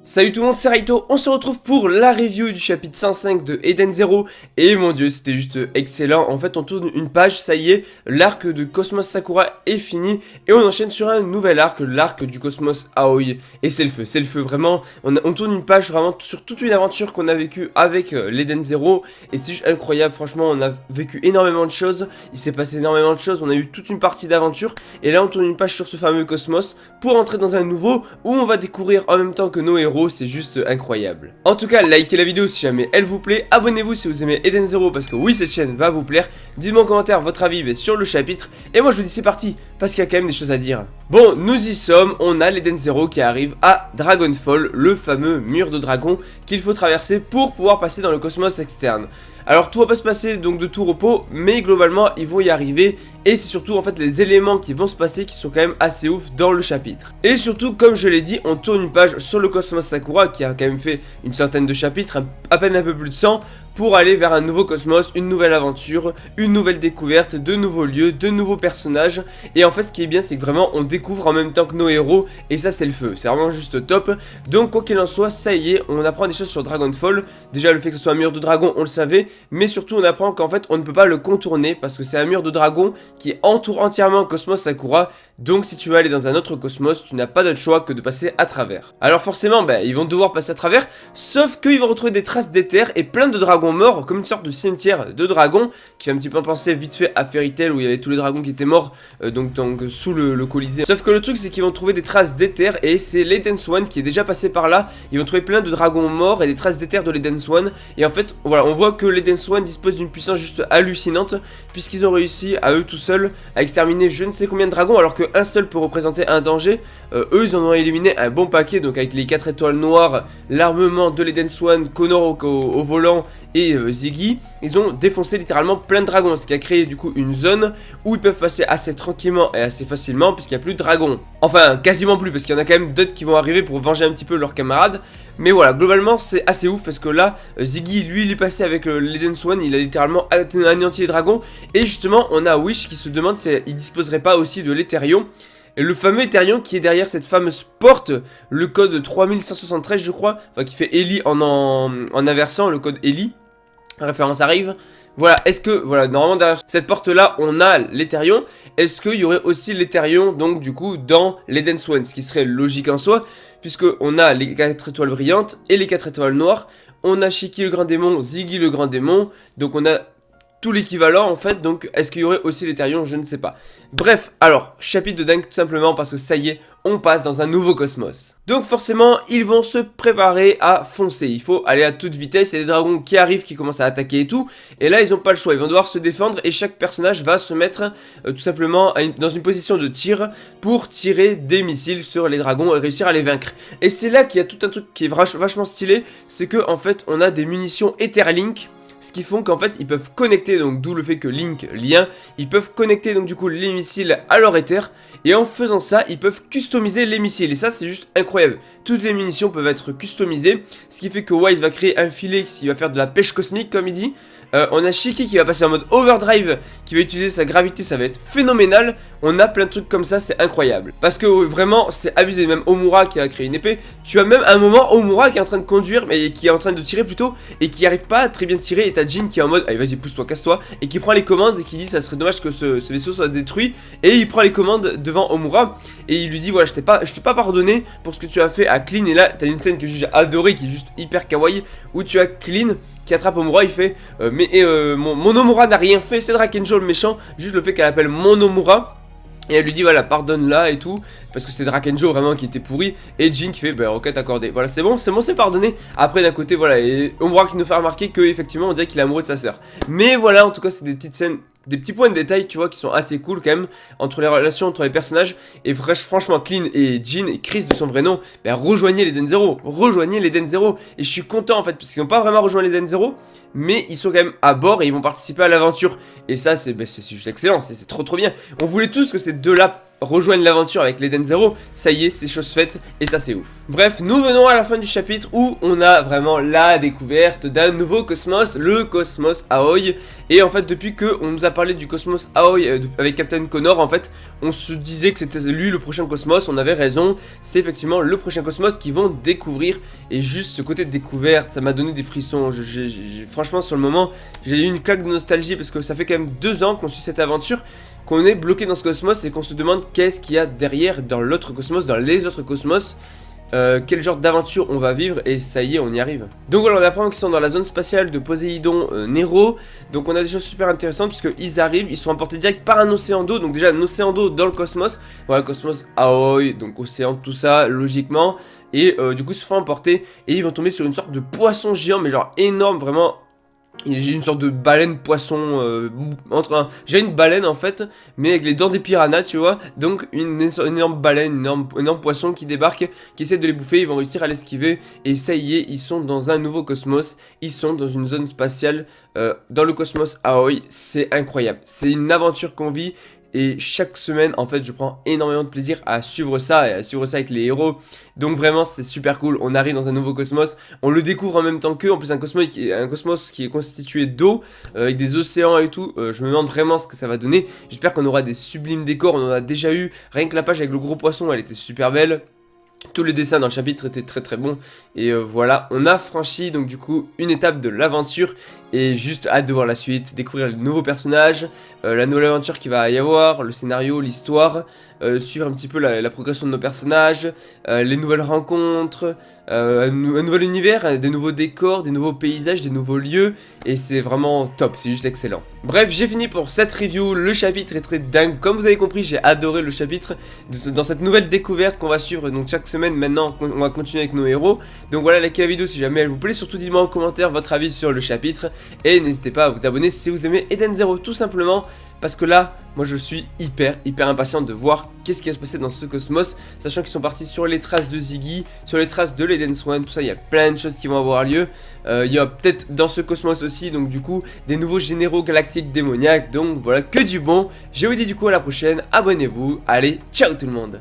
Salut tout le monde, c'est Raito, on se retrouve pour la review du chapitre 105 de Eden Zero. Et mon dieu, c'était juste excellent. En fait, on tourne une page, ça y est, l'arc de Cosmos Sakura est fini. Et on enchaîne sur un nouvel arc, l'arc du Cosmos Aoi. Et c'est le feu, vraiment. On tourne une page vraiment sur toute une aventure qu'on a vécue avec l'Eden Zero. Et c'est juste incroyable, franchement, on a vécu énormément de choses. Il s'est passé énormément de choses, on a eu toute une partie d'aventure. Et là, on tourne une page sur ce fameux Cosmos pour entrer dans un nouveau où on va découvrir en même temps que nos héros. C'est juste incroyable. En tout cas, likez la vidéo si jamais elle vous plaît. Abonnez-vous si vous aimez Eden Zero parce que oui, cette chaîne va vous plaire. Dites-moi en commentaire votre avis sur le chapitre. Et moi, je vous dis c'est parti parce qu'il y a quand même des choses à dire. Bon, nous y sommes. On a l'Eden Zero qui arrive à Dragonfall, le fameux mur de dragon qu'il faut traverser pour pouvoir passer dans le cosmos externe. Alors tout va pas se passer donc de tout repos, mais globalement ils vont y arriver. Et c'est surtout en fait les éléments qui vont se passer qui sont quand même assez ouf dans le chapitre. Et surtout, comme je l'ai dit, on tourne une page sur le Cosmos Sakura qui a quand même fait une centaine de chapitres, à peine un peu plus de 100, pour aller vers un nouveau cosmos, une nouvelle aventure, une nouvelle découverte, de nouveaux lieux, de nouveaux personnages. Et en fait ce qui est bien, c'est que vraiment on découvre en même temps que nos héros, et ça c'est le feu, c'est vraiment juste top. Donc quoi qu'il en soit, ça y est, on apprend des choses sur Dragonfall. Déjà le fait que ce soit un mur de dragon, on le savait, mais surtout on apprend qu'en fait on ne peut pas le contourner parce que c'est un mur de dragon qui entoure entièrement Cosmos Sakura. Donc si tu veux aller dans un autre cosmos, tu n'as pas d'autre choix que de passer à travers. Alors forcément, ils vont devoir passer à travers, sauf qu'ils vont retrouver des traces d'éther et plein de dragons morts, comme une sorte de cimetière de dragons, qui fait un petit peu penser vite fait à Fairy Tail où il y avait tous les dragons qui étaient morts, donc sous le Colisée. Sauf que le truc c'est qu'ils vont trouver des traces d'éther, et c'est l'Eden Swan qui est déjà passé par là. Ils vont trouver plein de dragons morts et des traces d'éther de l'Eden Swan. Et en fait, voilà, on voit que l'Eden Swan dispose d'une puissance juste hallucinante, puisqu'ils ont réussi à eux tout seuls à exterminer je ne sais combien de dragons, alors que un seul peut représenter un danger. Eux ils en ont éliminé un bon paquet, donc avec les 4 étoiles noires, l'armement de l'Eden Swan, Connor au volant et Ziggy, ils ont défoncé littéralement plein de dragons, ce qui a créé du coup une zone où ils peuvent passer assez tranquillement et assez facilement puisqu'il n'y a plus de dragons. Enfin quasiment plus, parce qu'il y en a quand même d'autres qui vont arriver pour venger un petit peu leurs camarades. Mais voilà, globalement c'est assez ouf parce que là Ziggy lui il est passé avec l'Eden Swan, il a littéralement anéanti les dragons. Et justement on a Wish qui se demande si il disposerait pas aussi de l'Etherion. Et le fameux Etherion qui est derrière cette fameuse porte, le code 3173 je crois, enfin qui fait Ellie en inversant, le code Ellie, la référence arrive. Voilà, est-ce que, voilà, normalement derrière cette porte là on a l'Etherion. Est-ce qu'il y aurait aussi l'Etherion donc du coup dans l'Eden Swan, ce qui serait logique en soi, puisque on a les 4 étoiles brillantes et les 4 étoiles noires. On a Shiki le grand démon, Ziggy le grand démon, donc on a tout l'équivalent en fait, donc est-ce qu'il y aurait aussi l'Etherion, je ne sais pas. Bref, alors, chapitre de dingue tout simplement parce que ça y est, on passe dans un nouveau cosmos. Donc forcément, ils vont se préparer à foncer, il faut aller à toute vitesse, il y a des dragons qui arrivent, qui commencent à attaquer et tout, et là ils n'ont pas le choix, ils vont devoir se défendre et chaque personnage va se mettre tout simplement dans une position de tir pour tirer des missiles sur les dragons et réussir à les vaincre. Et c'est là qu'il y a tout un truc qui est vachement stylé, c'est que en fait on a des munitions Etherlink, ce qui font qu'en fait ils peuvent connecter, donc d'où le fait que Link, lien, ils peuvent connecter donc du coup les missiles à leur Ether, et en faisant ça ils peuvent customiser les missiles, et ça c'est juste incroyable. Toutes les munitions peuvent être customisées, ce qui fait que Wise va créer un filet qui va faire de la pêche cosmique comme il dit. On a Shiki qui va passer en mode overdrive, qui va utiliser sa gravité, ça va être phénoménal. On a plein de trucs comme ça, c'est incroyable. Parce que vraiment, c'est abusé. Même Omura qui a créé une épée. Tu as même un moment Omura qui est en train de conduire, mais qui est en train de tirer plutôt, et qui arrive pas à très bien tirer. Et t'as Jin qui est en mode, allez vas-y pousse-toi, casse-toi, et qui prend les commandes et qui dit ça serait dommage que ce vaisseau soit détruit. Et il prend les commandes devant Omura, et il lui dit voilà, je t'ai pas pardonné pour ce que tu as fait à Clean. Et là, t'as une scène que j'ai adorée, qui est juste hyper kawaii, où tu as Clean qui attrape Omura, il fait mon Omura n'a rien fait, c'est Drakenjo le méchant, juste le fait qu'elle appelle mon Omura. Et elle lui dit voilà, pardonne-la et tout, parce que c'était Drakenjo vraiment qui était pourri. Et Jin qui fait bah requête accordée. Voilà, c'est bon, c'est pardonné. Après d'un côté voilà, et Omura qui nous fait remarquer que effectivement on dirait qu'il est amoureux de sa sœur. Mais voilà, en tout cas c'est des petites scènes, des petits points de détail tu vois qui sont assez cool quand même entre les relations entre les personnages. Et franchement Clean et Jin et Chris de son vrai nom, rejoignez l'Eden Zero, et je suis content en fait parce qu'ils n'ont pas vraiment rejoint l'Eden Zero, mais ils sont quand même à bord et ils vont participer à l'aventure. Et ça c'est juste excellent, c'est trop bien. On voulait tous que ces deux là rejoignent l'aventure avec l'Eden Zero, ça y est, c'est chose faite et ça c'est ouf. Bref, nous venons à la fin du chapitre où on a vraiment la découverte d'un nouveau cosmos, le cosmos Aoi. Et en fait, depuis qu'on nous a parlé du cosmos Aoi avec Captain Connor, en fait, on se disait que c'était lui le prochain cosmos, on avait raison, c'est effectivement le prochain cosmos qu'ils vont découvrir. Et juste ce côté de découverte, ça m'a donné des frissons. Franchement, sur le moment, j'ai eu une claque de nostalgie parce que ça fait quand même 2 ans qu'on suit cette aventure, qu'on est bloqué dans ce cosmos et qu'on se demande qu'est-ce qu'il y a derrière dans l'autre cosmos, dans les autres cosmos. Quel genre d'aventure on va vivre, et ça y est, on y arrive. Donc voilà, on apprend qu'ils sont dans la zone spatiale de Poséidon Nero. Donc on a des choses super intéressantes puisqu'ils arrivent, ils sont emportés direct par un océan d'eau. Donc déjà un océan d'eau dans le cosmos. Voilà, cosmos Aoi, donc océan, tout ça, logiquement. Et du coup ils se font emporter et ils vont tomber sur une sorte de poisson géant, mais genre énorme, vraiment. J'ai une sorte de baleine poisson j'ai une baleine en fait, mais avec les dents des piranhas, tu vois. Donc une énorme baleine, énorme poisson qui débarque, qui essaie de les bouffer. Ils vont réussir à l'esquiver et ça y est, ils sont dans un nouveau cosmos. Ils sont dans une zone spatiale dans le cosmos Aoi. C'est incroyable, c'est une aventure qu'on vit. Et chaque semaine, en fait, je prends énormément de plaisir à suivre ça et à suivre ça avec les héros. Donc vraiment, c'est super cool. On arrive dans un nouveau cosmos. On le découvre en même temps qu'eux. En plus, un cosmos qui est constitué d'eau, avec des océans et tout. Je me demande vraiment ce que ça va donner. J'espère qu'on aura des sublimes décors. On en a déjà eu. Rien que la page avec le gros poisson, elle était super belle. Tous les dessins dans le chapitre étaient très très bons. Et voilà, on a franchi donc du coup une étape de l'aventure. Et juste hâte de voir la suite, découvrir les nouveaux personnages, la nouvelle aventure qu'il va y avoir, le scénario, l'histoire, suivre un petit peu la progression de nos personnages, les nouvelles rencontres, un nouvel univers, des nouveaux décors, des nouveaux paysages, des nouveaux lieux. Et c'est vraiment top, c'est juste excellent. Bref, j'ai fini pour cette review, le chapitre est très dingue. Comme vous avez compris, j'ai adoré le chapitre dans cette nouvelle découverte qu'on va suivre. Donc chaque semaine maintenant, on va continuer avec nos héros. Donc voilà, likez la vidéo si jamais elle vous plaît. Surtout dites-moi en commentaire votre avis sur le chapitre. Et n'hésitez pas à vous abonner si vous aimez Eden Zero, tout simplement. Parce que là, moi je suis hyper impatient de voir qu'est-ce qui va se passer dans ce cosmos. Sachant qu'ils sont partis sur les traces de Ziggy, sur les traces de l'Eden Swan, tout ça, il y a plein de choses qui vont avoir lieu. Il y a peut-être dans ce cosmos aussi, donc du coup, des nouveaux généraux galactiques démoniaques. Donc voilà, que du bon. Je vous dis du coup à la prochaine, abonnez-vous. Allez, ciao tout le monde.